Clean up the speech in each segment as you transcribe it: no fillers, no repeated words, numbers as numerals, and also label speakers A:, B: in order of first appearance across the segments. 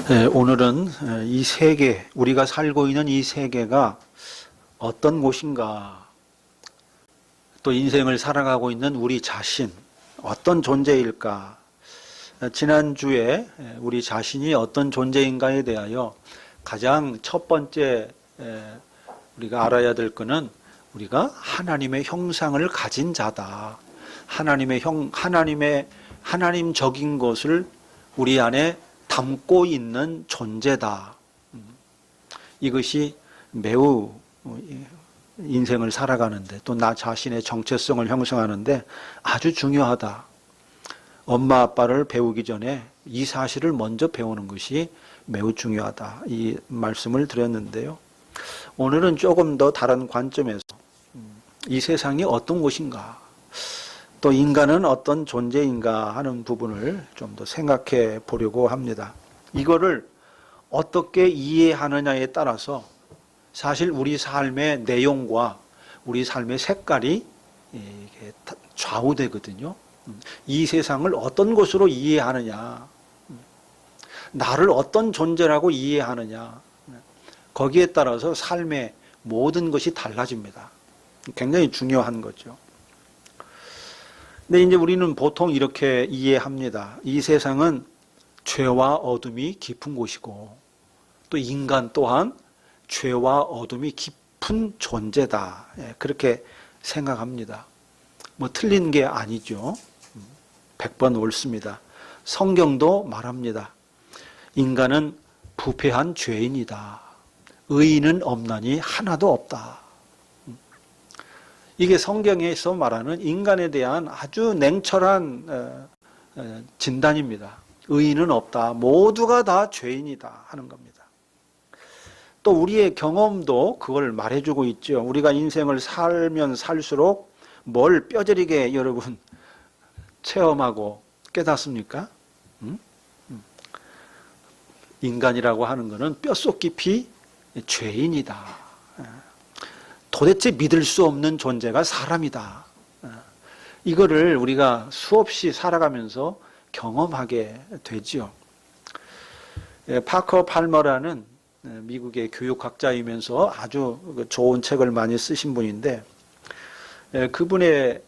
A: 오늘은 이 세계, 우리가 살고 있는 이 세계가 어떤 곳인가, 또 인생을 살아가고 있는 우리 자신, 어떤 존재일까. 지난주에 우리 자신이 어떤 존재인가에 대하여 가장 첫 번째 우리가 알아야 될 것은 우리가 하나님의 형상을 가진 자다. 하나님적인 것을 우리 안에 담고 있는 존재다. 이것이 매우 인생을 살아가는데 또 나 자신의 정체성을 형성하는데 아주 중요하다. 엄마 아빠를 배우기 전에 이 사실을 먼저 배우는 것이 매우 중요하다. 이 말씀을 드렸는데요. 오늘은 조금 더 다른 관점에서 이 세상이 어떤 곳인가, 또 인간은 어떤 존재인가 하는 부분을 좀 더 생각해 보려고 합니다. 이거를 어떻게 이해하느냐에 따라서 사실 우리 삶의 내용과 우리 삶의 색깔이 좌우되거든요. 이 세상을 어떤 것으로 이해하느냐, 나를 어떤 존재라고 이해하느냐, 거기에 따라서 삶의 모든 것이 달라집니다. 굉장히 중요한 거죠. 근데 이제 우리는 보통 이렇게 이해합니다. 이 세상은 죄와 어둠이 깊은 곳이고 또 인간 또한 죄와 어둠이 깊은 존재다. 그렇게 생각합니다. 뭐 틀린 게 아니죠. 100번 옳습니다. 성경도 말합니다. 인간은 부패한 죄인이다. 의인은 없나니 하나도 없다. 이게 성경에서 말하는 인간에 대한 아주 냉철한 진단입니다. 의인은 없다. 모두가 다 죄인이다 하는 겁니다. 또 우리의 경험도 그걸 말해주고 있죠. 우리가 인생을 살면 살수록 뭘 뼈저리게 여러분 체험하고 깨닫습니까? 인간이라고 하는 것은 뼛속 깊이 죄인이다. 도대체 믿을 수 없는 존재가 사람이다. 이거를 우리가 수없이 살아가면서 경험하게 되지요. 파커 팔머라는 미국의 교육학자이면서 아주 좋은 책을 많이 쓰신 분인데, 그분의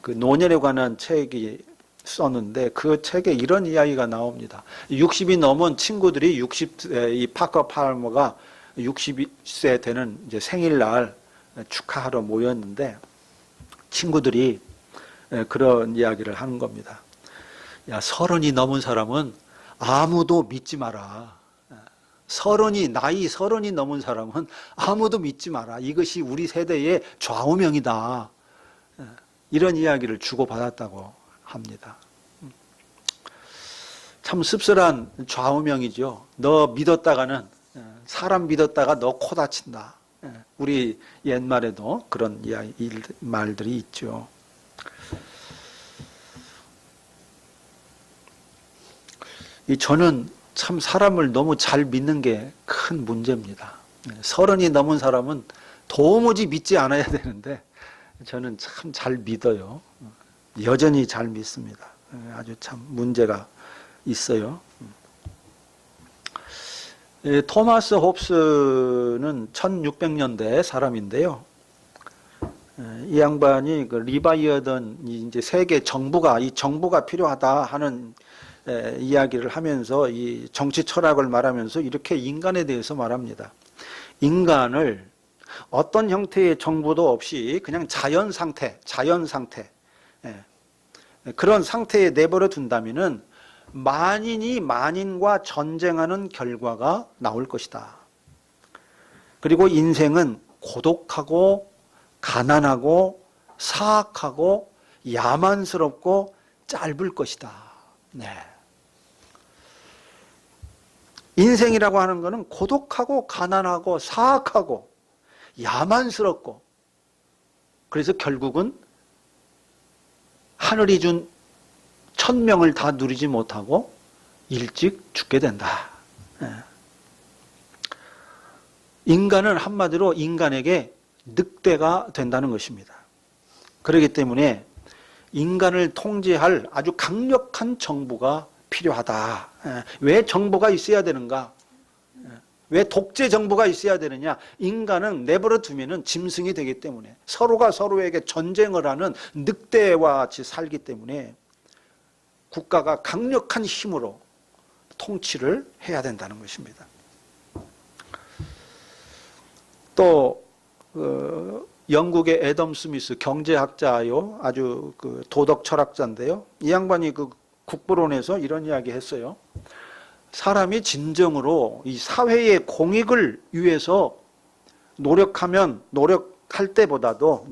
A: 그 노년에 관한 책이 썼는데 그 책에 이런 이야기가 나옵니다. 60이 넘은 친구들이 이 파커 팔머가 60세 되는 이제 생일날 축하하러 모였는데 친구들이 그런 이야기를 하는 겁니다. 야, 30이 넘은 사람은 아무도 믿지 마라. 나이 30이 넘은 사람은 아무도 믿지 마라. 이것이 우리 세대의 좌우명이다. 이런 이야기를 주고받았다고 합니다. 참 씁쓸한 좌우명이죠. 너 믿었다가는 사람 믿었다가 너 코 다친다. 우리 옛말에도 그런 말들이 있죠. 저는 참 사람을 너무 잘 믿는 게 큰 문제입니다. 30이 넘은 사람은 도무지 믿지 않아야 되는데 저는 참 잘 믿어요. 여전히 잘 믿습니다. 아주 참 문제가 있어요. 토마스 홉스는 1600년대 사람인데요. 이 양반이 그 리바이어던 이제 세계 정부가 필요하다 하는 이야기를 하면서 이 정치 철학을 말하면서 이렇게 인간에 대해서 말합니다. 인간을 어떤 형태의 정부도 없이 그냥 자연 상태 그런 상태에 내버려 둔다면은 만인이 만인과 전쟁하는 결과가 나올 것이다. 그리고 인생은 고독하고 가난하고 사악하고 야만스럽고 짧을 것이다. 네. 인생이라고 하는 것은 고독하고 가난하고 사악하고 야만스럽고, 그래서 결국은 하늘이 준 천명을 다 누리지 못하고 일찍 죽게 된다. 인간은 한마디로 인간에게 늑대가 된다는 것입니다. 그렇기 때문에 인간을 통제할 아주 강력한 정부가 필요하다. 왜 정보가 있어야 되는가? 왜 독재 정부가 있어야 되느냐? 인간은 내버려 두면은 짐승이 되기 때문에, 서로가 서로에게 전쟁을 하는 늑대와 같이 살기 때문에 국가가 강력한 힘으로 통치를 해야 된다는 것입니다. 또 영국의 애덤 스미스 경제학자요, 아주 그 도덕 철학자인데요. 이 양반이 그 국부론에서 이런 이야기 했어요. 사람이 진정으로 이 사회의 공익을 위해서 노력할 때보다도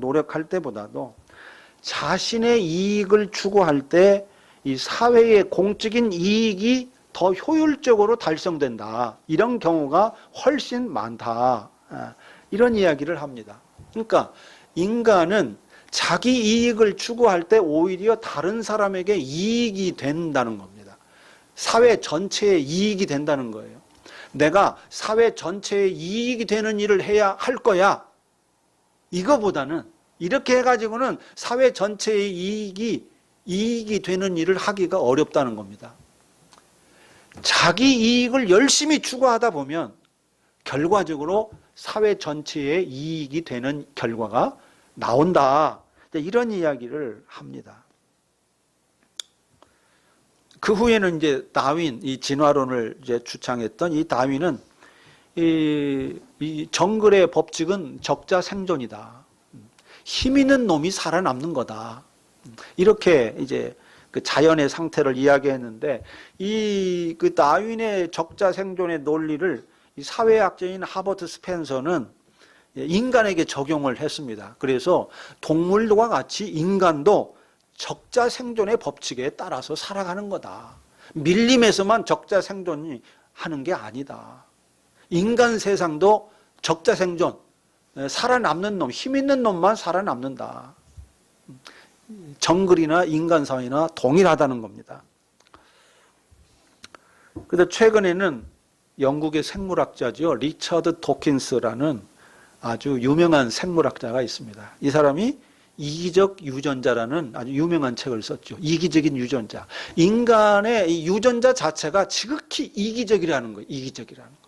A: 자신의 이익을 추구할 때 이 사회의 공적인 이익이 더 효율적으로 달성된다. 이런 경우가 훨씬 많다. 이런 이야기를 합니다. 그러니까 인간은 자기 이익을 추구할 때 오히려 다른 사람에게 이익이 된다는 겁니다. 사회 전체에 이익이 된다는 거예요. 내가 사회 전체에 이익이 되는 일을 해야 할 거야. 이거보다는 이렇게 해가지고는 사회 전체의 이익이 되는 일을 하기가 어렵다는 겁니다. 자기 이익을 열심히 추구하다 보면 결과적으로 사회 전체에 이익이 되는 결과가 나온다. 이런 이야기를 합니다. 그 후에는 이제 다윈, 이 진화론을 이제 주창했던 이 다윈은 이 정글의 법칙은 적자 생존이다. 힘 있는 놈이 살아남는 거다. 이렇게 이제 그 자연의 상태를 이야기했는데, 그 다윈의 적자 생존의 논리를 이 사회학자인 하버트 스펜서는 인간에게 적용을 했습니다. 그래서 동물과 같이 인간도 적자 생존의 법칙에 따라서 살아가는 거다. 밀림에서만 적자 생존이 하는 게 아니다. 인간 세상도 적자 생존, 살아남는 놈, 힘 있는 놈만 살아남는다. 정글이나 인간 사회나 동일하다는 겁니다. 그런데 최근에는 영국의 생물학자죠, 리처드 도킨스라는 아주 유명한 생물학자가 있습니다. 이 사람이 이기적 유전자라는 아주 유명한 책을 썼죠. 이기적인 유전자. 인간의 이 유전자 자체가 지극히 이기적이라는 거예요. 이기적이라는 거예요.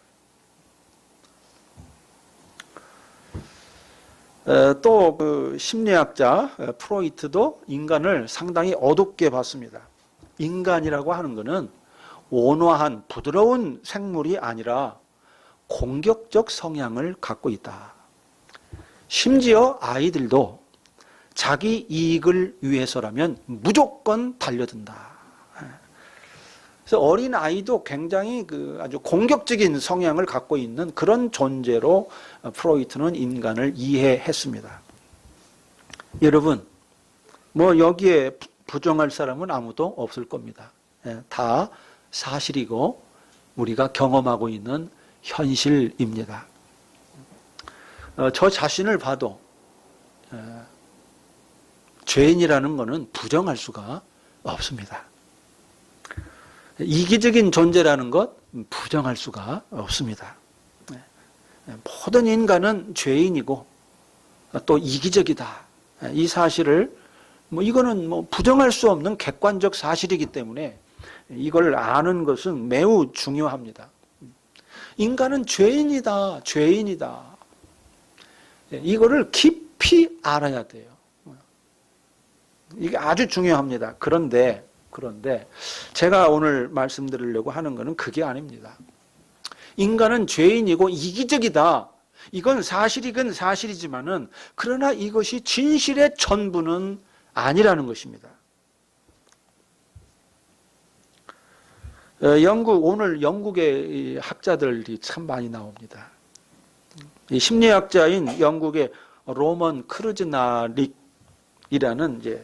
A: 또 그 심리학자 프로이트도 인간을 상당히 어둡게 봤습니다. 인간이라고 하는 것은 온화한 부드러운 생물이 아니라 공격적 성향을 갖고 있다. 심지어 아이들도 자기 이익을 위해서라면 무조건 달려든다. 그래서 어린 아이도 굉장히 아주 공격적인 성향을 갖고 있는 그런 존재로 프로이트는 인간을 이해했습니다. 여러분, 뭐 여기에 부정할 사람은 아무도 없을 겁니다. 다 사실이고 우리가 경험하고 있는 현실입니다. 저 자신을 봐도 죄인이라는 것은 부정할 수가 없습니다. 이기적인 존재라는 것 부정할 수가 없습니다. 모든 인간은 죄인이고 또 이기적이다. 이 사실을 이거는 부정할 수 없는 객관적 사실이기 때문에 이걸 아는 것은 매우 중요합니다. 인간은 죄인이다. 죄인이다. 이거를 깊이 알아야 돼요. 이게 아주 중요합니다. 그런데 제가 오늘 말씀드리려고 하는 것은 그게 아닙니다. 인간은 죄인이고 이기적이다. 이건 사실이긴 사실이지만은 그러나 이것이 진실의 전부는 아니라는 것입니다. 오늘 영국의 학자들이 참 많이 나옵니다. 이 심리학자인 영국의 로먼 크루즈나릭이라는 이제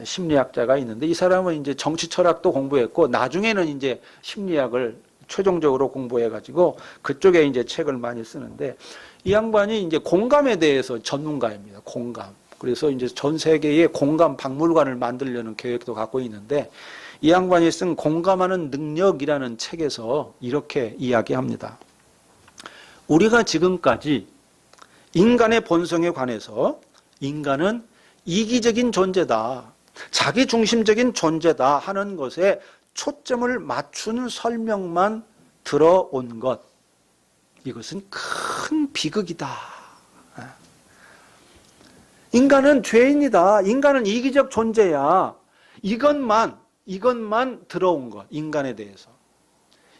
A: 심리학자가 있는데, 이 사람은 이제 정치 철학도 공부했고 나중에는 이제 심리학을 최종적으로 공부해가지고 그쪽에 이제 책을 많이 쓰는데, 이 양반이 이제 공감에 대해서 전문가입니다. 공감. 그래서 이제 전 세계에 공감 박물관을 만들려는 계획도 갖고 있는데, 이 양반이 쓴 공감하는 능력이라는 책에서 이렇게 이야기합니다. 우리가 지금까지 인간의 본성에 관해서 인간은 이기적인 존재다, 자기 중심적인 존재다 하는 것에 초점을 맞추는 설명만 들어온 것, 이것은 큰 비극이다. 인간은 죄인이다. 인간은 이기적 존재야. 이것만 들어온 것, 인간에 대해서.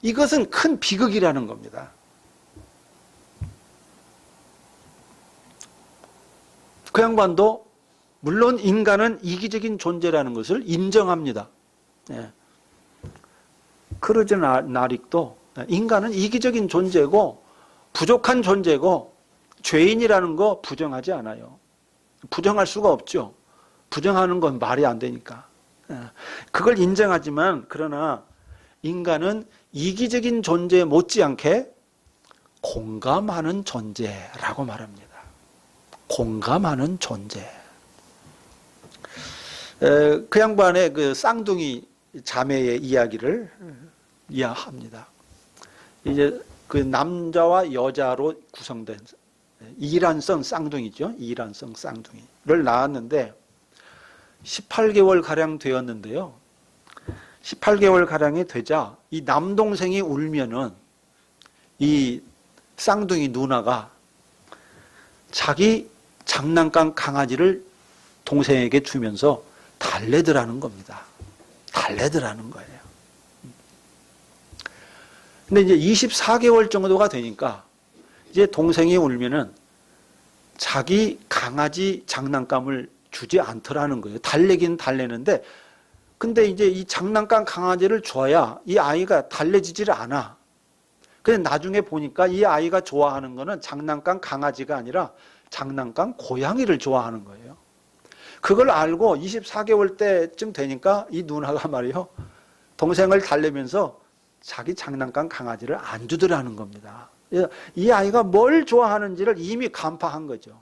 A: 이것은 큰 비극이라는 겁니다. 그 양반도 물론 인간은 이기적인 존재라는 것을 인정합니다. 예. 크루즈 나릭도 인간은 이기적인 존재고 부족한 존재고 죄인이라는 거 부정하지 않아요. 부정할 수가 없죠. 부정하는 건 말이 안 되니까. 그걸 인정하지만 그러나 인간은 이기적인 존재 못지않게 공감하는 존재라고 말합니다. 공감하는 존재. 그 양반의 그 쌍둥이 자매의 이야기를 이야합니다. 이제 그 남자와 여자로 구성된 이란성 쌍둥이죠. 이란성 쌍둥이를 낳았는데 18개월 가량 되었는데요. 18개월 가량이 되자 이 남동생이 울면은 이 쌍둥이 누나가 자기 장난감 강아지를 동생에게 주면서 달래더라는 겁니다. 달래더라는 거예요. 근데 이제 24개월 정도가 되니까 이제 동생이 울면은 자기 강아지 장난감을 주지 않더라는 거예요. 달래긴 달래는데 근데 이제 이 장난감 강아지를 줘야 이 아이가 달래지질 않아. 근데 나중에 보니까 이 아이가 좋아하는 거는 장난감 강아지가 아니라 장난감 고양이를 좋아하는 거예요. 그걸 알고 24개월 때쯤 되니까 이 누나가 말이요. 동생을 달래면서 자기 장난감 강아지를 안 주더라는 겁니다. 이 아이가 뭘 좋아하는지를 이미 간파한 거죠.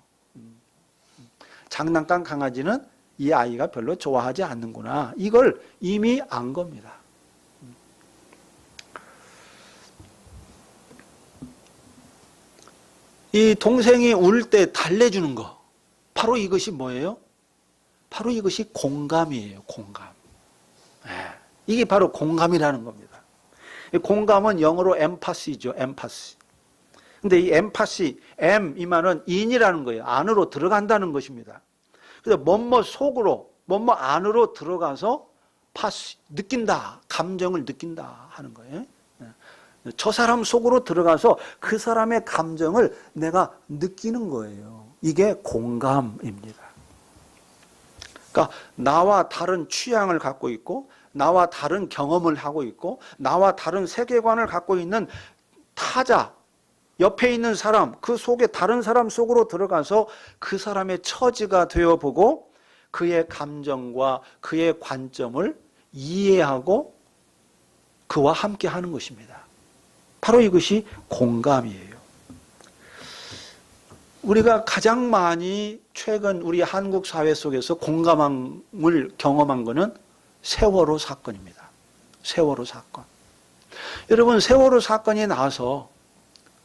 A: 장난감 강아지는 이 아이가 별로 좋아하지 않는구나. 이걸 이미 안 겁니다. 이 동생이 울 때 달래주는 거, 바로 이것이 뭐예요? 바로 이것이 공감이에요. 공감. 이게 바로 공감이라는 겁니다. 공감은 영어로 엠파시죠. 엠파시. 근데 이 엠파시, 이 말은 인이라는 거예요. 안으로 들어간다는 것입니다. 그래서 뭐뭐 속으로, 뭐뭐 안으로 들어가서 파시, 느낀다. 감정을 느낀다 하는 거예요. 저 사람 속으로 들어가서 그 사람의 감정을 내가 느끼는 거예요. 이게 공감입니다. 그러니까 나와 다른 취향을 갖고 있고 나와 다른 경험을 하고 있고 나와 다른 세계관을 갖고 있는 타자, 옆에 있는 사람, 그 속에 다른 사람 속으로 들어가서 그 사람의 처지가 되어보고 그의 감정과 그의 관점을 이해하고 그와 함께 하는 것입니다. 바로 이것이 공감이에요. 우리가 가장 많이 최근 우리 한국 사회 속에서 공감을 경험한 것은 세월호 사건입니다. 세월호 사건. 여러분, 세월호 사건이 나서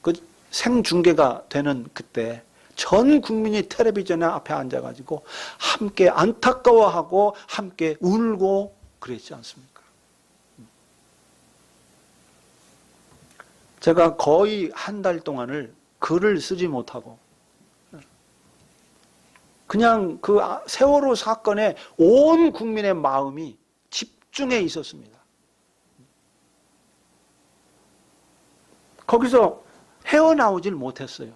A: 그 생중계가 되는 그때 전 국민이 텔레비전 앞에 앉아가지고 함께 안타까워하고 함께 울고 그랬지 않습니까? 제가 거의 한 달 동안을 글을 쓰지 못하고 그냥 그 세월호 사건에 온 국민의 마음이 집중해 있었습니다. 거기서 헤어나오질 못했어요.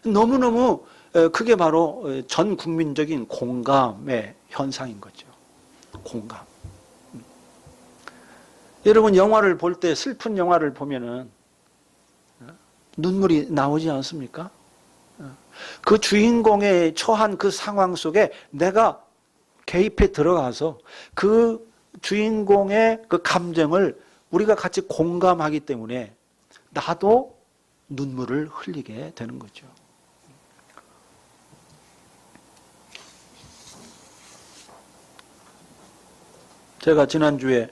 A: 너무너무 그게 바로 전 국민적인 공감의 현상인 거죠. 공감. 여러분, 영화를 볼 때, 슬픈 영화를 보면은 눈물이 나오지 않습니까? 그 주인공의 처한 그 상황 속에 내가 개입해 들어가서 그 주인공의 그 감정을 우리가 같이 공감하기 때문에 나도 눈물을 흘리게 되는 거죠. 제가 지난주에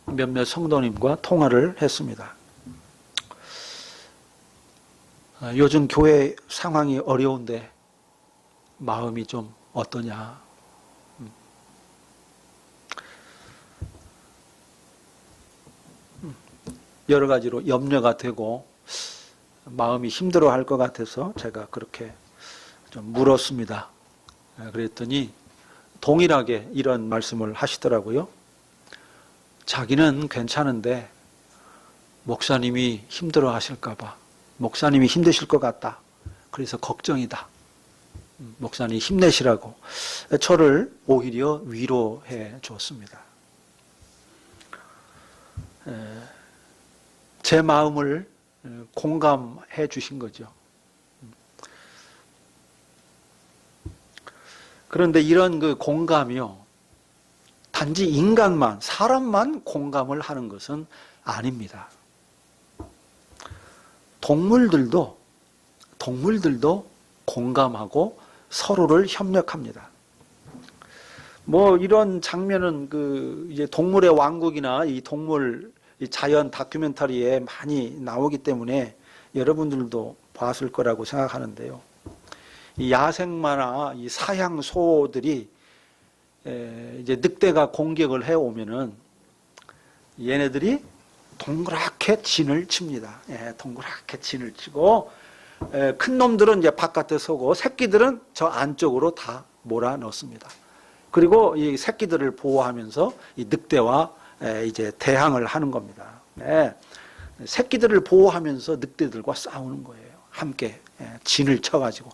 A: 몇몇 성도님과 통화를 했습니다. 요즘 교회 상황이 어려운데 마음이 좀 어떠냐. 여러 가지로 염려가 되고 마음이 힘들어할 것 같아서 제가 그렇게 좀 물었습니다. 그랬더니 동일하게 이런 말씀을 하시더라고요. 자기는 괜찮은데 목사님이 힘들어 하실까 봐, 목사님이 힘드실 것 같다. 그래서 걱정이다. 목사님 힘내시라고 저를 오히려 위로해 줬습니다. 제 마음을 공감해 주신 거죠. 그런데 이런 그 공감이요, 단지 인간만, 사람만 공감을 하는 것은 아닙니다. 동물들도 공감하고 서로를 협력합니다. 뭐 이런 장면은 그 이제 동물의 왕국이나 이 동물 이 자연 다큐멘터리에 많이 나오기 때문에 여러분들도 봤을 거라고 생각하는데요. 이 야생마나 이 사향소들이 이제 늑대가 공격을 해 오면은 얘네들이 동그랗게 진을 칩니다. 동그랗게 진을 치고 큰 놈들은 이제 바깥에 서고 새끼들은 저 안쪽으로 다 몰아 넣습니다. 그리고 이 새끼들을 보호하면서 이 늑대와 이제 대항을 하는 겁니다. 새끼들을 보호하면서 늑대들과 싸우는 거예요. 함께 진을 쳐가지고.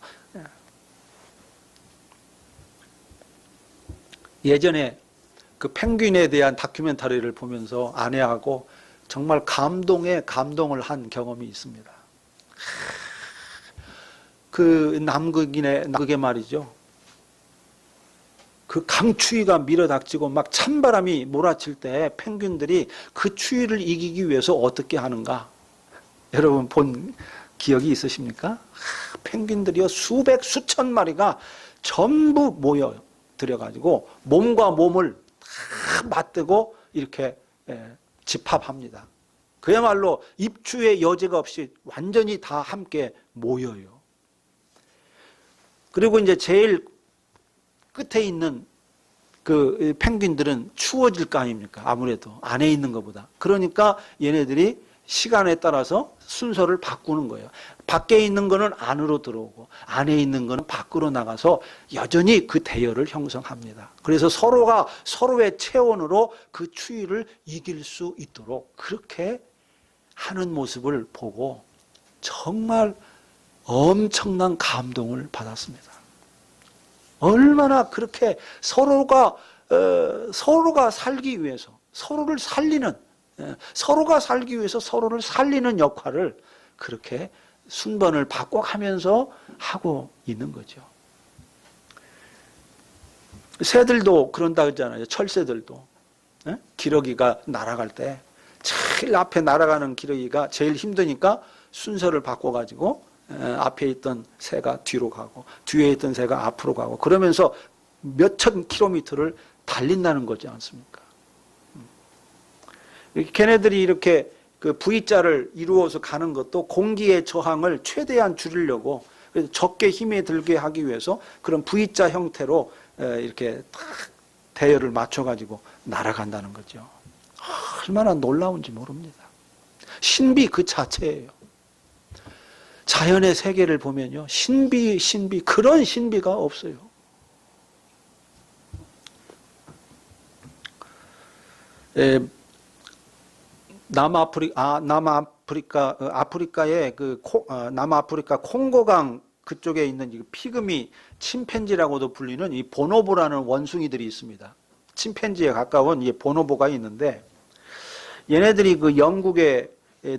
A: 예전에 그 펭귄에 대한 다큐멘터리를 보면서 아내하고 정말 감동을 한 경험이 있습니다. 그 남극에 말이죠. 그 강추위가 밀어닥치고 막 찬바람이 몰아칠 때 펭귄들이 그 추위를 이기기 위해서 어떻게 하는가? 여러분 본 기억이 있으십니까? 펭귄들이요 수백 수천 마리가 전부 모여 들여가지고 몸과 몸을 다 맞대고 이렇게 집합합니다. 그야말로 입추의 여지가 없이 완전히 다 함께 모여요. 그리고 이제 제일 끝에 있는 그 펭귄들은 추워질 거 아닙니까? 아무래도 안에 있는 것보다. 그러니까 얘네들이 시간에 따라서 순서를 바꾸는 거예요. 밖에 있는 거는 안으로 들어오고 안에 있는 거는 밖으로 나가서 여전히 그 대열을 형성합니다. 그래서 서로가 서로의 체온으로 그 추위를 이길 수 있도록 그렇게 하는 모습을 보고 정말 엄청난 감동을 받았습니다. 얼마나 그렇게 서로가 살기 위해서 서로를 살리는, 서로가 살기 위해서 서로를 살리는 역할을 그렇게 순번을 바꿔가면서 하고 있는 거죠. 새들도 그런다 그러잖아요. 철새들도. 기러기가 날아갈 때 제일 앞에 날아가는 기러기가 제일 힘드니까 순서를 바꿔가지고 앞에 있던 새가 뒤로 가고 뒤에 있던 새가 앞으로 가고 그러면서 몇천 킬로미터를 달린다는 거지 않습니까? 걔네들이 이렇게 그 V자를 이루어서 가는 것도 공기의 저항을 최대한 줄이려고 그래서 적게 힘에 들게 하기 위해서 그런 V자 형태로 이렇게 딱 대열을 맞춰가지고 날아간다는 거죠. 얼마나 놀라운지 모릅니다. 신비 그 자체예요. 자연의 세계를 보면요. 신비 그런 신비가 없어요. 아프리카의 남아프리카 콩고강 그쪽에 있는 피그미 침팬지라고도 불리는 이 보노보라는 원숭이들이 있습니다. 침팬지에 가까운 이 보노보가 있는데 얘네들이 그 영국의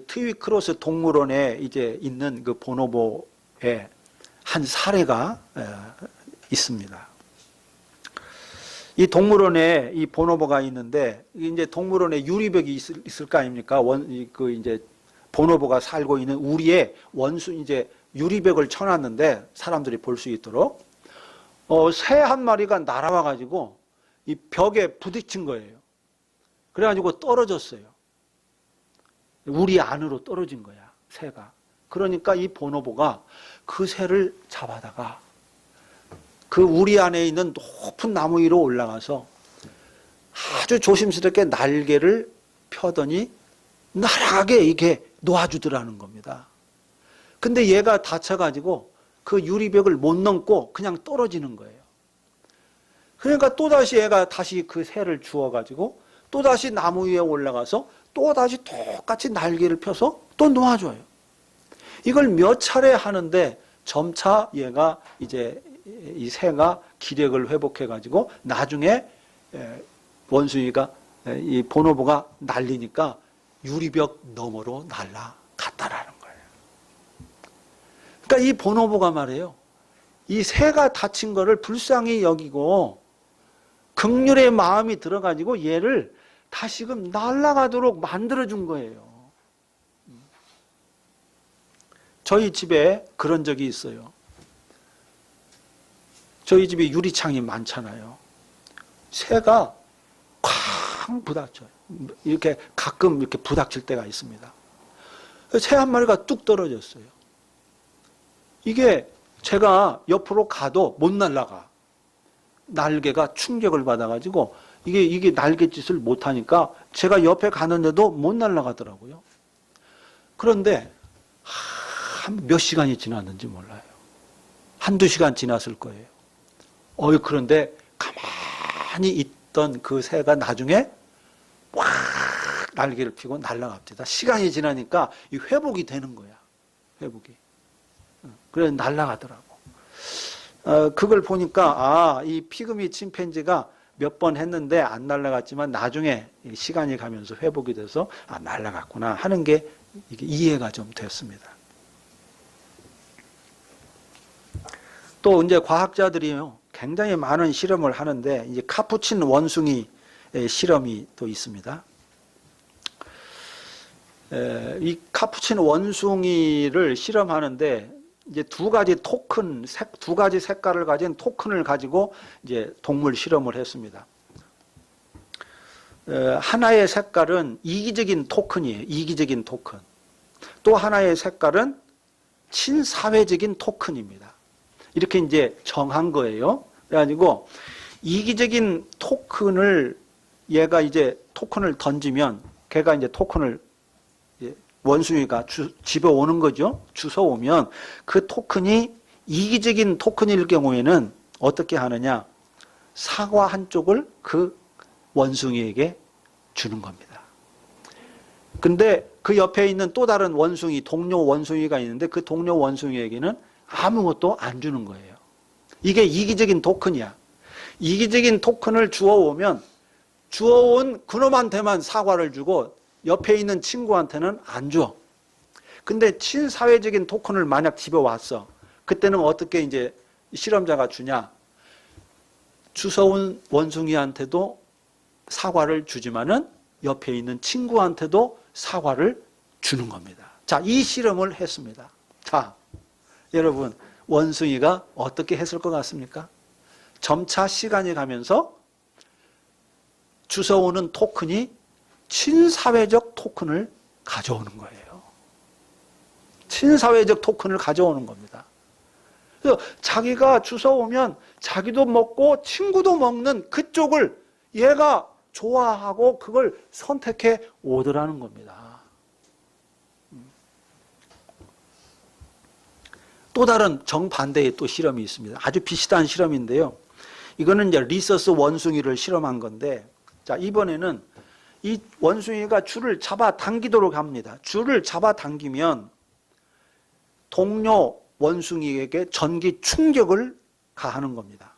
A: 트위크로스 동물원에 이제 있는 그 보노보의 한 사례가 있습니다. 이 동물원에 이 보노보가 있는데 이제 동물원에 유리벽이 있을 거 아닙니까? 그 이제 보노보가 살고 있는 우리의 원수 이제 유리벽을 쳐놨는데 사람들이 볼 수 있도록 새 한 마리가 날아와 가지고 이 벽에 부딪힌 거예요. 그래가지고 떨어졌어요. 우리 안으로 떨어진 거야, 새가. 그러니까 이 보노보가 그 새를 잡아다가 그 우리 안에 있는 높은 나무 위로 올라가서 아주 조심스럽게 날개를 펴더니 날아가게 이게 놓아주더라는 겁니다. 근데 얘가 다쳐가지고 그 유리벽을 못 넘고 그냥 떨어지는 거예요. 그러니까 또다시 얘가 다시 그 새를 주워가지고 또다시 나무 위에 올라가서 또다시 똑같이 날개를 펴서 또 놓아줘요. 이걸 몇 차례 하는데 점차 얘가 이제 이 새가 기력을 회복해가지고 나중에 원숭이가 이 보노보가 날리니까 유리벽 너머로 날아갔다라는 거예요. 그러니까 이 보노보가 말이에요. 이 새가 다친 거를 불쌍히 여기고 긍휼의 마음이 들어가지고 얘를 다시금 날아가도록 만들어준 거예요. 저희 집에 그런 적이 있어요. 저희 집에 유리창이 많잖아요. 새가 쾅 부닥쳐요. 이렇게 가끔 이렇게 부닥칠 때가 있습니다. 새 한 마리가 뚝 떨어졌어요. 이게 제가 옆으로 가도 못 날아가. 날개가 충격을 받아가지고 이게 날갯짓을 못하니까 제가 옆에 가는데도 못 날아가더라고요. 그런데 몇 시간이 지났는지 몰라요. 한두 시간 지났을 거예요. 그런데 가만히 있던 그 새가 나중에 꽉 날개를 펴고 날아갑니다. 시간이 지나니까 이 회복이 되는 거야. 회복이. 그래서 날아가더라고. 그걸 보니까 이 피그미 침팬지가 몇 번 했는데 안 날아갔지만 나중에 시간이 가면서 회복이 돼서 날아갔구나 하는 게 이게 이해가 좀 됐습니다. 또 이제 과학자들이요 굉장히 많은 실험을 하는데 이제 카푸친 원숭이 실험이 또 있습니다. 이 카푸친 원숭이를 실험하는데 이제 두 가지 색깔을 가진 토큰을 가지고 이제 동물 실험을 했습니다. 하나의 색깔은 이기적인 토큰이에요. 이기적인 토큰. 또 하나의 색깔은 친사회적인 토큰입니다. 이렇게 이제 정한 거예요. 그래가지고 이기적인 토큰을 얘가 이제 토큰을 던지면 걔가 이제 토큰을 원숭이가 집어오는 거죠. 주워오면 그 토큰이 이기적인 토큰일 경우에는 어떻게 하느냐. 사과 한쪽을 그 원숭이에게 주는 겁니다. 근데 그 옆에 있는 또 다른 원숭이, 동료 원숭이가 있는데 그 동료 원숭이에게는 아무것도 안 주는 거예요. 이게 이기적인 토큰이야. 이기적인 토큰을 주워오면 주워온 그놈한테만 사과를 주고 옆에 있는 친구한테는 안 줘. 근데 친사회적인 토큰을 만약 집어왔어. 그때는 어떻게 이제 실험자가 주냐. 주워온 원숭이한테도 사과를 주지만은 옆에 있는 친구한테도 사과를 주는 겁니다. 자, 이 실험을 했습니다. 자, 여러분, 원숭이가 어떻게 했을 것 같습니까? 점차 시간이 가면서 주워오는 토큰이 친사회적 토큰을 가져오는 거예요. 친사회적 토큰을 가져오는 겁니다. 그래서 자기가 주워오면 자기도 먹고 친구도 먹는 그쪽을 얘가 좋아하고 그걸 선택해 오더라는 겁니다. 또 다른 정반대의 또 실험이 있습니다. 아주 비슷한 실험인데요. 이거는 이제 리서스 원숭이를 실험한 건데, 자, 이번에는 이 원숭이가 줄을 잡아 당기도록 합니다. 줄을 잡아 당기면 동료 원숭이에게 전기 충격을 가하는 겁니다.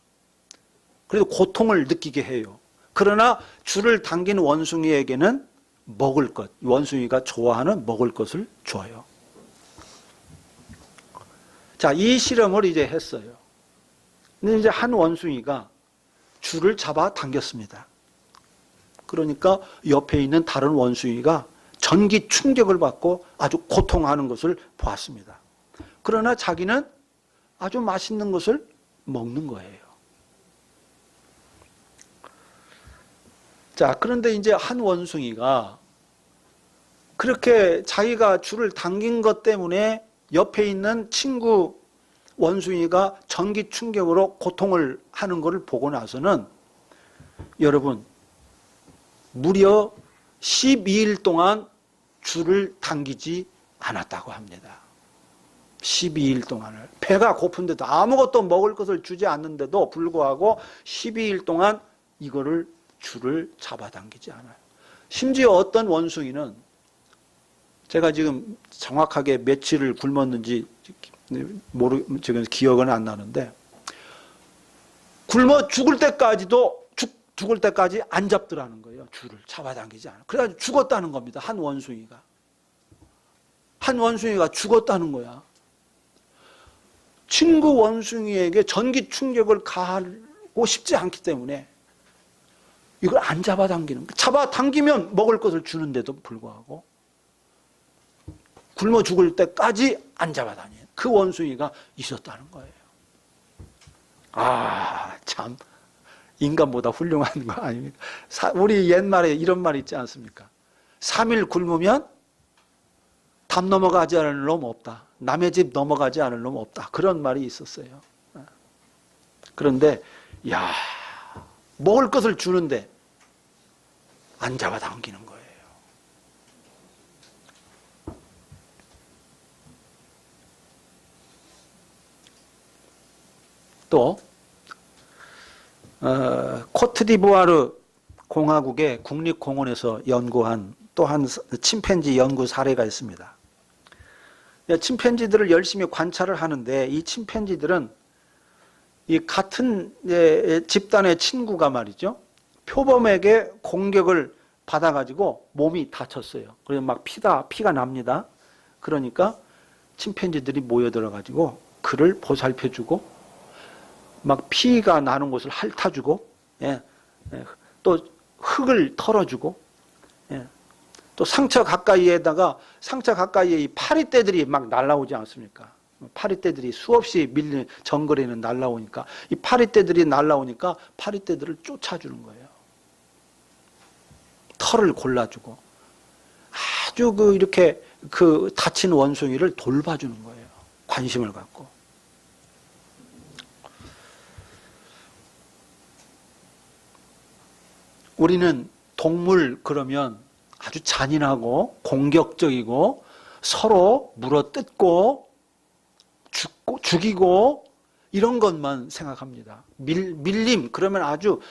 A: 그래서 고통을 느끼게 해요. 그러나 줄을 당긴 원숭이에게는 먹을 것, 원숭이가 좋아하는 먹을 것을 줘요. 자, 이 실험을 이제 했어요. 근데 이제 한 원숭이가 줄을 잡아 당겼습니다. 그러니까 옆에 있는 다른 원숭이가 전기 충격을 받고 아주 고통하는 것을 보았습니다. 그러나 자기는 아주 맛있는 것을 먹는 거예요. 자, 그런데 이제 한 원숭이가 그렇게 자기가 줄을 당긴 것 때문에 옆에 있는 친구 원숭이가 전기 충격으로 고통을 하는 것을 보고 나서는 여러분 무려 12일 동안 줄을 당기지 않았다고 합니다. 12일 동안을. 배가 고픈데도 아무것도 먹을 것을 주지 않는데도 불구하고 12일 동안 이거를 줄을 잡아당기지 않아요. 심지어 어떤 원숭이는 제가 지금 정확하게 며칠을 굶었는지 지금 기억은 안 나는데 굶어 죽을 때까지 안 잡더라는 거예요. 줄을 잡아당기지 않아. 그래가지고 죽었다는 겁니다. 한 원숭이가 죽었다는 거야. 친구 원숭이에게 전기 충격을 가하고 싶지 않기 때문에 이걸 안 잡아당기는 거예요. 잡아당기면 먹을 것을 주는데도 불구하고 굶어 죽을 때까지 안 잡아다니는 그 원숭이가 있었다는 거예요. 아, 참 인간보다 훌륭한 거 아닙니까? 우리 옛말에 이런 말 있지 않습니까? 3일 굶으면 담 넘어가지 않을 놈 없다. 남의 집 넘어가지 않을 놈 없다. 그런 말이 있었어요. 그런데 야, 먹을 것을 주는데 안 잡아당기는 거예요. 또 코트디부아르 공화국의 국립공원에서 연구한 또 한 침팬지 연구 사례가 있습니다. 침팬지들을 열심히 관찰을 하는데 이 침팬지들은 이 같은 집단의 친구가 말이죠. 표범에게 공격을 받아가지고 몸이 다쳤어요. 그래서 막 피가 납니다. 그러니까 침팬지들이 모여들어가지고 그를 보살펴주고 막 피가 나는 곳을 핥아주고, 또 흙을 털어주고, 또 상처 가까이에 이 파리떼들이 막 날라오지 않습니까? 파리떼들이 수없이 밀린 정글에는 날라오니까 이 파리떼들이 날라오니까 파리떼들을 쫓아주는 거예요. 털을 골라주고 아주 이렇게 다친 원숭이를 돌봐주는 거예요. 관심을 갖고. 우리는 동물 그러면 아주 잔인하고 공격적이고 서로 물어뜯고 죽이고 이런 것만 생각합니다. 밀림 그러면 아주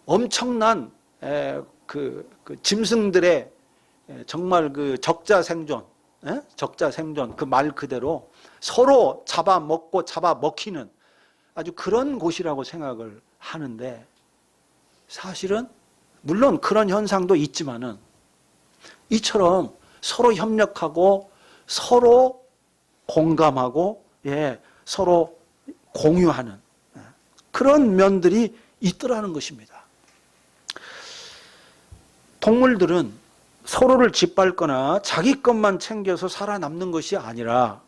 A: 엄청난 짐승들의 정말 적자 생존 그 말 그대로 서로 잡아먹고 잡아먹히는 아주 그런 곳이라고 생각을 하는데 사실은 물론 그런 현상도 있지만은 이처럼 서로 협력하고 서로 공감하고 서로 공유하는 그런 면들이 있더라는 것입니다. 동물들은 서로를 짓밟거나 자기 것만 챙겨서 살아남는 것이 아니라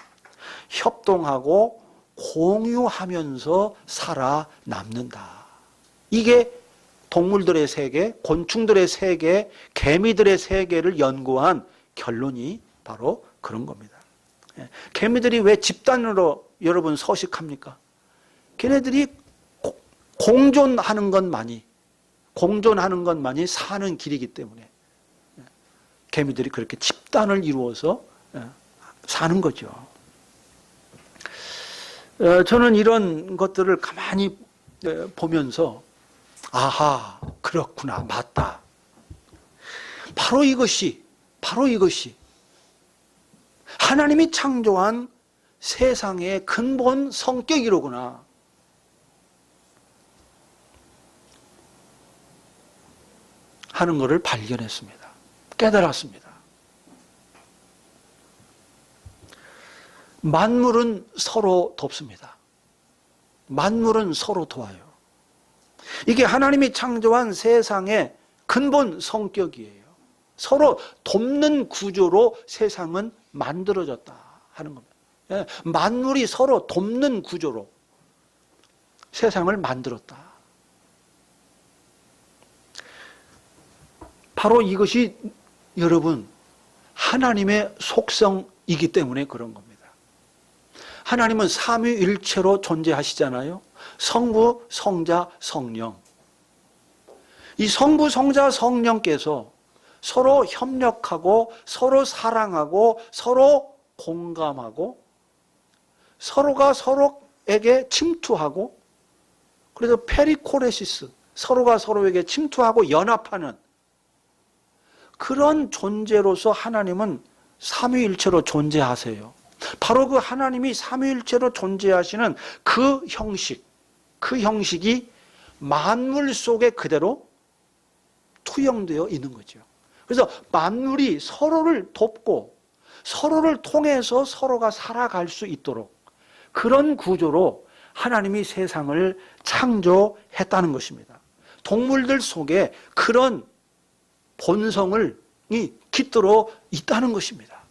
A: 협동하고 공유하면서 살아남는다. 이게 동물들의 세계, 곤충들의 세계, 개미들의 세계를 연구한 결론이 바로 그런 겁니다. 개미들이 왜 집단으로 여러분 서식합니까? 걔네들이 공존하는 것만이 사는 길이기 때문에 개미들이 그렇게 집단을 이루어서 사는 거죠. 저는 이런 것들을 가만히 보면서 아하, 그렇구나, 맞다. 바로 이것이 하나님이 창조한 세상의 근본 성격이로구나. 하는 것을 발견했습니다. 깨달았습니다. 만물은 서로 돕습니다. 만물은 서로 도와요. 이게 하나님이 창조한 세상의 근본 성격이에요. 서로 돕는 구조로 세상은 만들어졌다 하는 겁니다. 만물이 서로 돕는 구조로 세상을 만들었다. 바로 이것이 여러분 하나님의 속성이기 때문에 그런 겁니다. 하나님은 삼위일체로 존재하시잖아요. 성부, 성자, 성령. 이 성부, 성자, 성령께서 서로 협력하고 서로 사랑하고 서로 공감하고 서로가 서로에게 침투하고 그래서 페리코레시스 서로가 서로에게 침투하고 연합하는 그런 존재로서 하나님은 삼위일체로 존재하세요. 바로 그 하나님이 삼위일체로 존재하시는 그 형식이 만물 속에 그대로 투영되어 있는 거죠. 그래서 만물이 서로를 돕고 서로를 통해서 서로가 살아갈 수 있도록 그런 구조로 하나님이 세상을 창조했다는 것입니다. 동물들 속에 그런 본성이 깃들어 있다는 것입니다.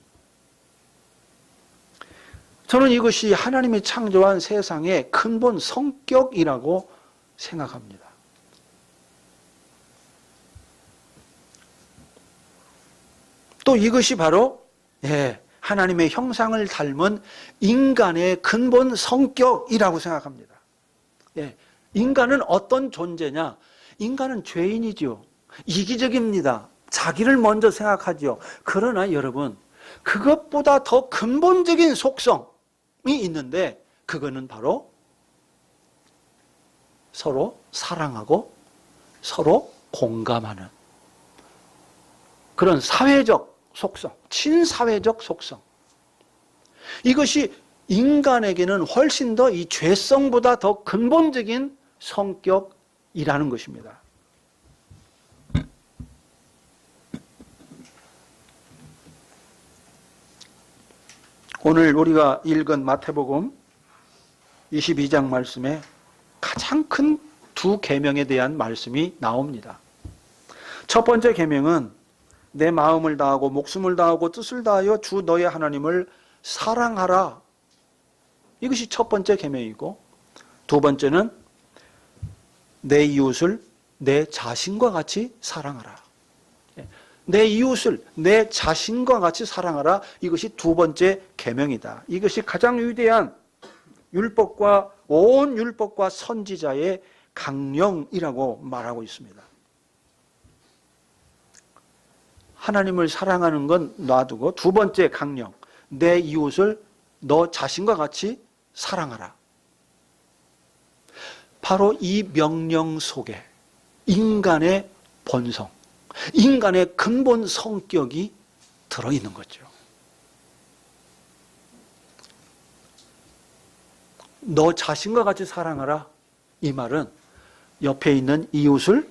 A: 저는 이것이 하나님이 창조한 세상의 근본 성격이라고 생각합니다. 또 이것이 바로 하나님의 형상을 닮은 인간의 근본 성격이라고 생각합니다. 인간은 어떤 존재냐? 인간은 죄인이죠. 이기적입니다. 자기를 먼저 생각하죠. 그러나 여러분, 그것보다 더 근본적인 속성이 있는데 그거는 바로 서로 사랑하고 서로 공감하는 그런 사회적 속성, 친사회적 속성. 이것이 인간에게는 훨씬 더 이 죄성보다 더 근본적인 성격이라는 것입니다. 오늘 우리가 읽은 마태복음 22장 말씀에 가장 큰 두 계명에 대한 말씀이 나옵니다. 첫 번째 계명은 내 마음을 다하고 목숨을 다하고 뜻을 다하여 주 너의 하나님을 사랑하라. 이것이 첫 번째 계명이고 두 번째는 내 이웃을 내 자신과 같이 사랑하라. 내 이웃을 내 자신과 같이 사랑하라. 이것이 두 번째 계명이다. 이것이 가장 위대한 율법과 온 율법과 선지자의 강령이라고 말하고 있습니다. 하나님을 사랑하는 건 놔두고 두 번째 강령, 내 이웃을 너 자신과 같이 사랑하라. 바로 이 명령 속에 인간의 본성, 인간의 근본 성격이 들어있는 거죠. 너 자신과 같이 사랑하라. 이 말은 옆에 있는 이웃을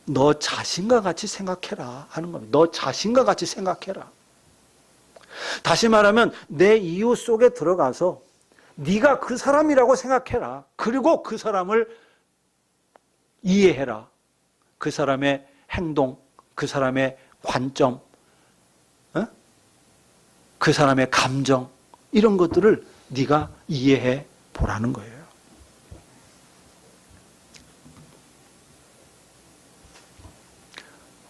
A: 너 자신과 같이 생각해라 하는 겁니다. 너 자신과 같이 생각해라. 다시 말하면 내 이웃 속에 들어가서 네가 그 사람이라고 생각해라. 그리고 그 사람을 이해해라. 그 사람의 행동, 그 사람의 관점, 그 사람의 감정 이런 것들을 네가 이해해 보라는 거예요.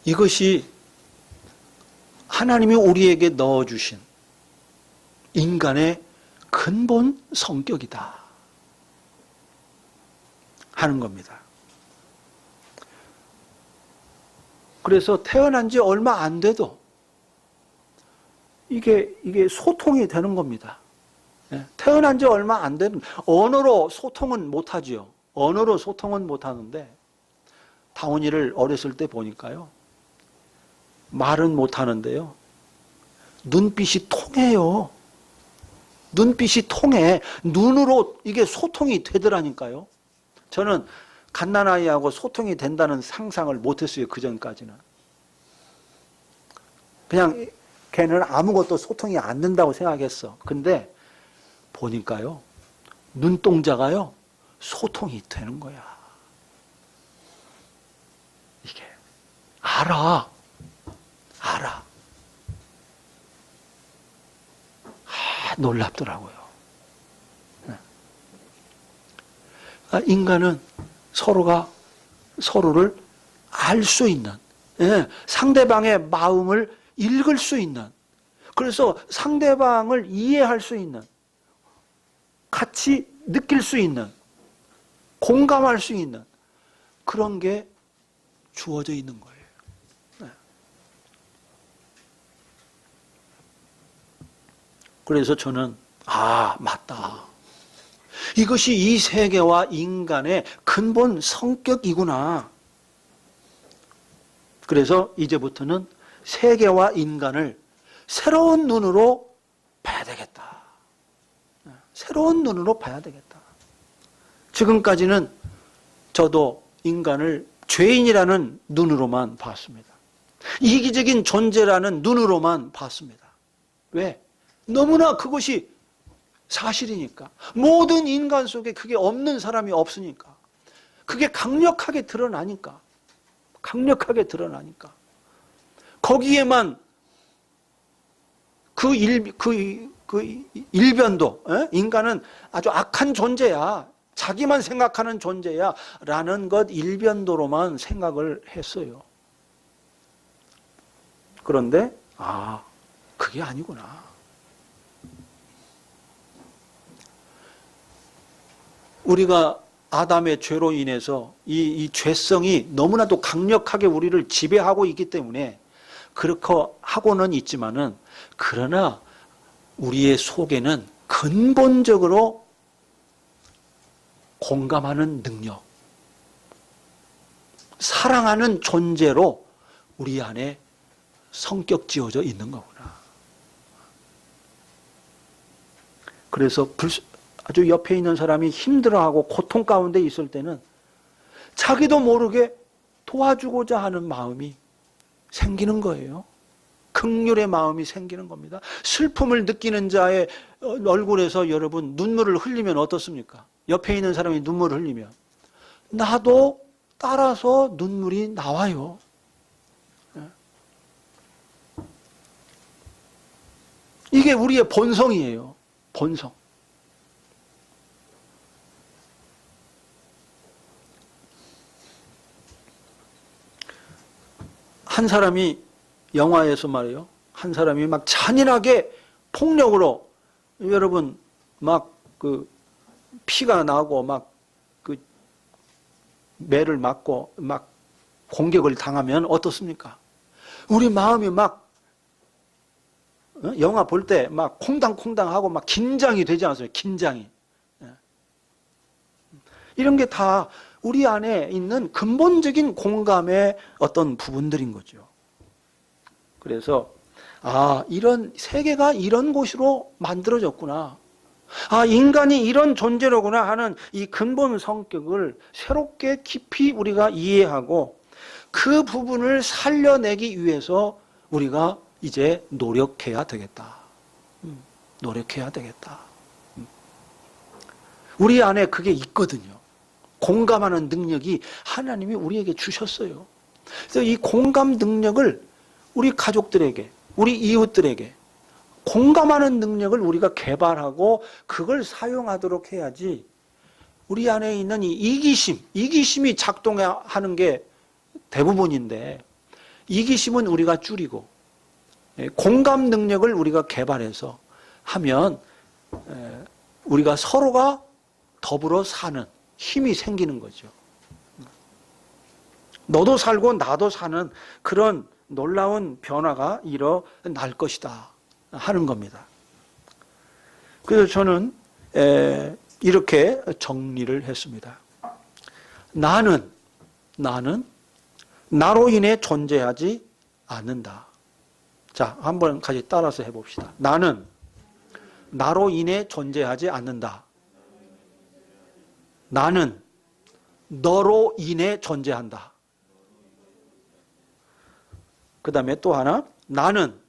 A: 이것이 하나님이 우리에게 넣어주신 인간의 근본 성격이다 하는 겁니다. 그래서 태어난 지 얼마 안 돼도 이게 소통이 되는 겁니다. 태어난 지 얼마 안 되는, 언어로 소통은 못하지요. 언어로 소통은 못하는데 다운이를 어렸을 때 보니까요. 말은 못하는데요. 눈빛이 통해요. 눈빛이 통해. 눈으로 이게 소통이 되더라니까요. 저는 갓난아이하고 소통이 된다는 상상을 못했어요. 그전까지는. 그냥 걔는 아무것도 소통이 안 된다고 생각했어. 근데 보니까요. 눈동자가요. 소통이 되는 거야. 이게. 알아. 놀랍더라고요. 인간은 서로가 서로를 알 수 있는, 상대방의 마음을 읽을 수 있는, 그래서 상대방을 이해할 수 있는, 같이 느낄 수 있는, 공감할 수 있는 그런 게 주어져 있는 거예요. 그래서 저는 맞다. 이것이 이 세계와 인간의 근본 성격이구나. 그래서 이제부터는 세계와 인간을 새로운 눈으로 봐야 되겠다. 새로운 눈으로 봐야 되겠다. 지금까지는 저도 인간을 죄인이라는 눈으로만 봤습니다. 이기적인 존재라는 눈으로만 봤습니다. 왜? 너무나 그것이 사실이니까. 모든 인간 속에 그게 없는 사람이 없으니까. 그게 강력하게 드러나니까. 강력하게 드러나니까. 거기에만 그 일변도, 인간은 아주 악한 존재야. 자기만 생각하는 존재야. 라는 것 일변도로만 생각을 했어요. 그런데, 그게 아니구나. 우리가 아담의 죄로 인해서 이 죄성이 너무나도 강력하게 우리를 지배하고 있기 때문에 그렇게 하고는 있지만은, 그러나 우리의 속에는 근본적으로 공감하는 능력, 사랑하는 존재로 우리 안에 성격 지어져 있는 거구나. 그래서 아주 옆에 있는 사람이 힘들어하고 고통 가운데 있을 때는 자기도 모르게 도와주고자 하는 마음이 생기는 거예요. 긍휼의 마음이 생기는 겁니다. 슬픔을 느끼는 자의 얼굴에서 여러분 눈물을 흘리면 어떻습니까? 옆에 있는 사람이 눈물을 흘리면 나도 따라서 눈물이 나와요. 이게 우리의 본성이에요. 본성. 한 사람이 영화에서 말이에요. 한 사람이 막 잔인하게 폭력으로 여러분 막 그 피가 나고 막 그 매를 맞고 막 공격을 당하면 어떻습니까? 우리 마음이 막 영화 볼 때 막 콩당콩당하고 막 긴장이 되지 않습니까? 긴장이. 이런 게 다 우리 안에 있는 근본적인 공감의 어떤 부분들인 거죠. 그래서 이런 세계가 이런 곳으로 만들어졌구나. 인간이 이런 존재로구나 하는 이 근본 성격을 새롭게 깊이 우리가 이해하고 그 부분을 살려내기 위해서 우리가 이제 노력해야 되겠다. 노력해야 되겠다. 우리 안에 그게 있거든요. 공감하는 능력이 하나님이 우리에게 주셨어요. 그래서 이 공감 능력을 우리 가족들에게, 우리 이웃들에게 공감하는 능력을 우리가 개발하고 그걸 사용하도록 해야지, 우리 안에 있는 이 이기심이 작동하는 게 대부분인데, 이기심은 우리가 줄이고 공감 능력을 우리가 개발해서 하면 우리가 서로가 더불어 사는 힘이 생기는 거죠. 너도 살고 나도 사는 그런 놀라운 변화가 일어날 것이다 하는 겁니다. 그래서 저는 이렇게 정리를 했습니다. 나는 나로 인해 존재하지 않는다. 자, 한번 같이 따라서 해봅시다. 나는 나로 인해 존재하지 않는다. 나는 너로 인해 존재한다. 그 다음에 또 하나, 나는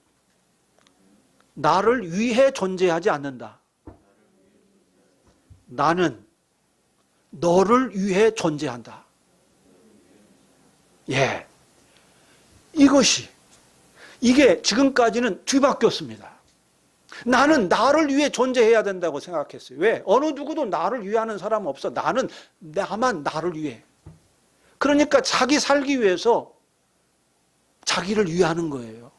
A: 나를 위해 존재하지 않는다. 나는 너를 위해 존재한다. 이게 지금까지는 뒤바뀌었습니다. 나는 나를 위해 존재해야 된다고 생각했어요. 왜? 어느 누구도 나를 위하는 사람 없어. 나만 나를 위해. 그러니까 자기 살기 위해서 자기를 위하는 거예요.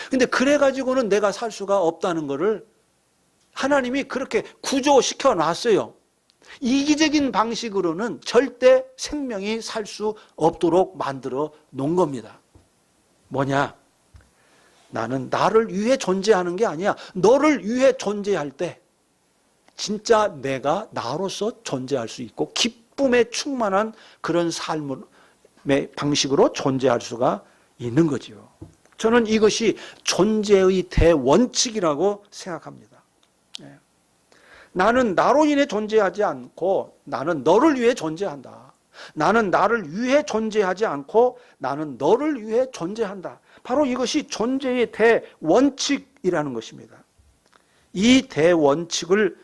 A: 근데 그래가지고는 내가 살 수가 없다는 거를 하나님이 그렇게 구조시켜 놨어요. 이기적인 방식으로는 절대 생명이 살 수 없도록 만들어 놓은 겁니다. 뭐냐? 나는 나를 위해 존재하는 게 아니야. 너를 위해 존재할 때 진짜 내가 나로서 존재할 수 있고 기쁨에 충만한 그런 삶의 방식으로 존재할 수가 있는 거죠. 저는 이것이 존재의 대원칙이라고 생각합니다. 나는 나로 인해 존재하지 않고 나는 너를 위해 존재한다. 나는 나를 위해 존재하지 않고 나는 너를 위해 존재한다. 바로 이것이 존재의 대원칙이라는 것입니다. 이 대원칙을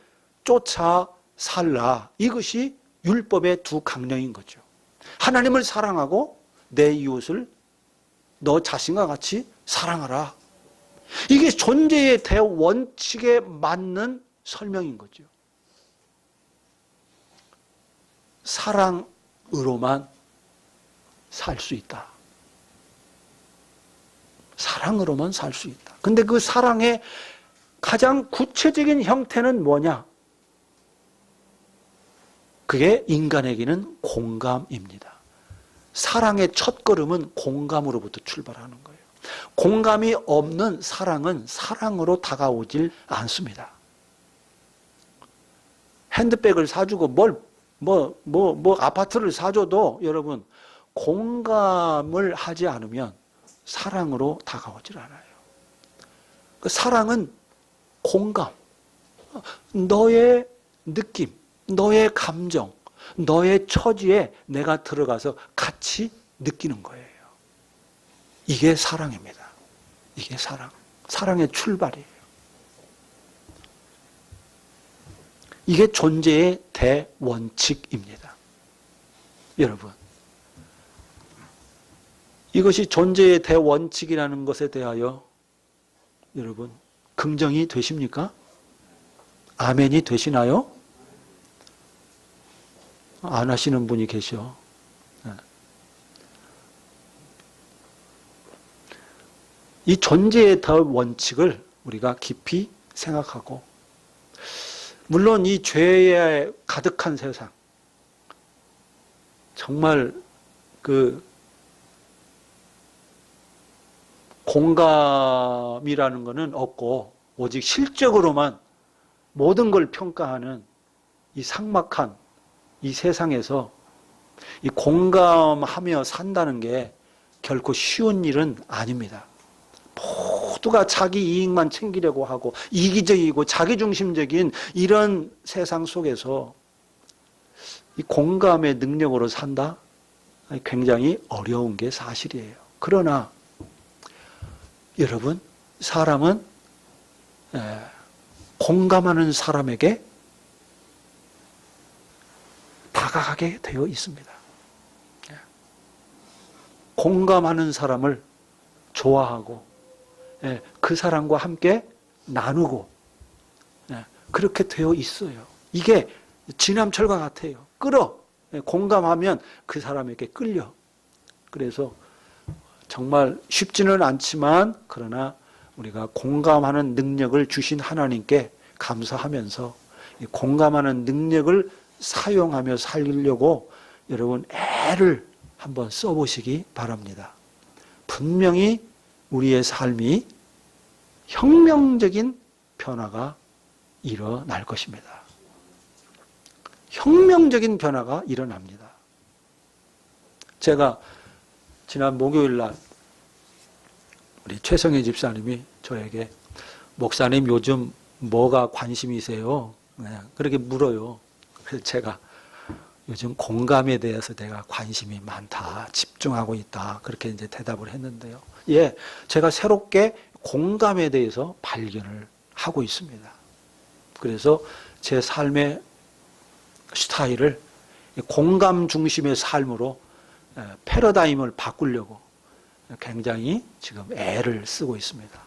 A: 쫓아 살라. 이것이 율법의 두 강령인 거죠. 하나님을 사랑하고 내 이웃을 너 자신과 같이 사랑하라. 이게 존재의 대원칙에 맞는 설명인 거죠. 사랑으로만 살 수 있다. 사랑으로만 살 수 있다. 근데 그 사랑의 가장 구체적인 형태는 뭐냐? 그게 인간에게는 공감입니다. 사랑의 첫걸음은 공감으로부터 출발하는 거예요. 공감이 없는 사랑은 사랑으로 다가오질 않습니다. 핸드백을 사주고 아파트를 사줘도 여러분 공감을 하지 않으면 사랑으로 다가오질 않아요. 그 사랑은 공감, 너의 느낌, 너의 감정, 너의 처지에 내가 들어가서 같이 느끼는 거예요. 이게 사랑입니다. 이게 사랑의 출발이에요. 이게 존재의 대원칙입니다. 여러분, 이것이 존재의 대원칙이라는 것에 대하여 여러분 긍정이 되십니까? 아멘이 되시나요? 안 하시는 분이 계셔. 이 존재의 대원칙을 우리가 깊이 생각하고, 물론 이 죄에 가득한 세상, 정말 그 공감이라는 것은 없고 오직 실적으로만 모든 걸 평가하는 이 삭막한 이 세상에서 이 공감하며 산다는 게 결코 쉬운 일은 아닙니다. 모두가 자기 이익만 챙기려고 하고 이기적이고 자기중심적인 이런 세상 속에서 이 공감의 능력으로 산다? 굉장히 어려운 게 사실이에요. 그러나 여러분, 사람은 공감하는 사람에게 다가가게 되어 있습니다. 공감하는 사람을 좋아하고 그 사람과 함께 나누고 그렇게 되어 있어요. 이게 지남철과 같아요. 공감하면 그 사람에게 끌려. 그래서 정말 쉽지는 않지만 그러나 우리가 공감하는 능력을 주신 하나님께 감사하면서 이 공감하는 능력을 사용하며 살려고 여러분 애를 한번 써보시기 바랍니다. 분명히 우리의 삶이 혁명적인 변화가 일어날 것입니다. 혁명적인 변화가 일어납니다. 제가 지난 목요일 날 우리 최성희 집사님이 저에게 목사님 요즘 뭐가 관심이세요? 그렇게 물어요. 그래서 제가 요즘 공감에 대해서 내가 관심이 많다, 집중하고 있다, 그렇게 이제 대답을 했는데요. 예, 제가 새롭게 공감에 대해서 발견을 하고 있습니다. 그래서 제 삶의 스타일을 공감 중심의 삶으로 패러다임을 바꾸려고 굉장히 지금 애를 쓰고 있습니다.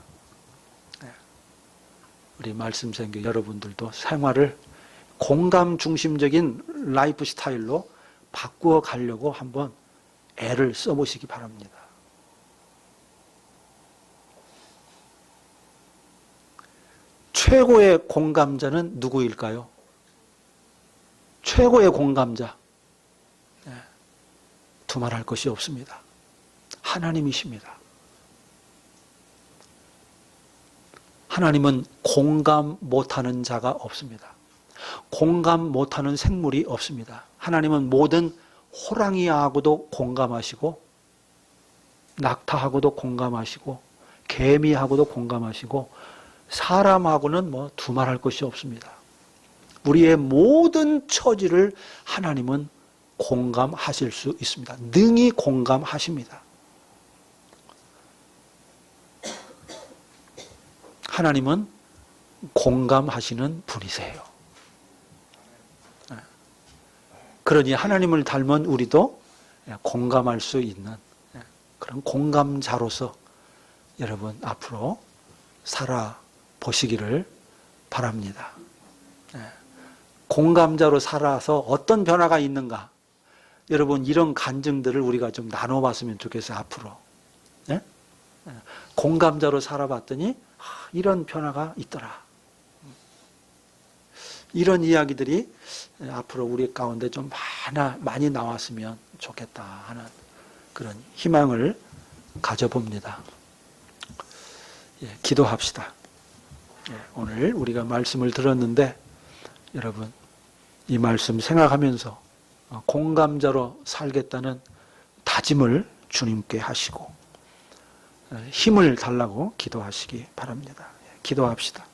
A: 우리 말씀생교 여러분들도 생활을 공감 중심적인 라이프 스타일로 바꾸어 가려고 한번 애를 써보시기 바랍니다. 최고의 공감자는 누구일까요? 최고의 공감자. 두말할 것이 없습니다. 하나님이십니다. 하나님은 공감 못하는 자가 없습니다. 공감 못하는 생물이 없습니다. 하나님은 모든 호랑이하고도 공감하시고 낙타하고도 공감하시고 개미하고도 공감하시고 사람하고는 뭐 두말할 것이 없습니다. 우리의 모든 처지를 하나님은 공감하실 수 있습니다. 능히 공감하십니다. 하나님은 공감하시는 분이세요. 그러니 하나님을 닮은 우리도 공감할 수 있는 그런 공감자로서 여러분 앞으로 살아보시기를 바랍니다. 공감자로 살아서 어떤 변화가 있는가? 여러분 이런 간증들을 우리가 좀 나눠봤으면 좋겠어요. 앞으로. 공감자로 살아봤더니 이런 변화가 있더라. 이런 이야기들이 앞으로 우리 가운데 좀 많이 나왔으면 좋겠다 하는 그런 희망을 가져봅니다. 기도합시다. 오늘 우리가 말씀을 들었는데 여러분 이 말씀 생각하면서 공감자로 살겠다는 다짐을 주님께 하시고 힘을 달라고 기도하시기 바랍니다. 기도합시다.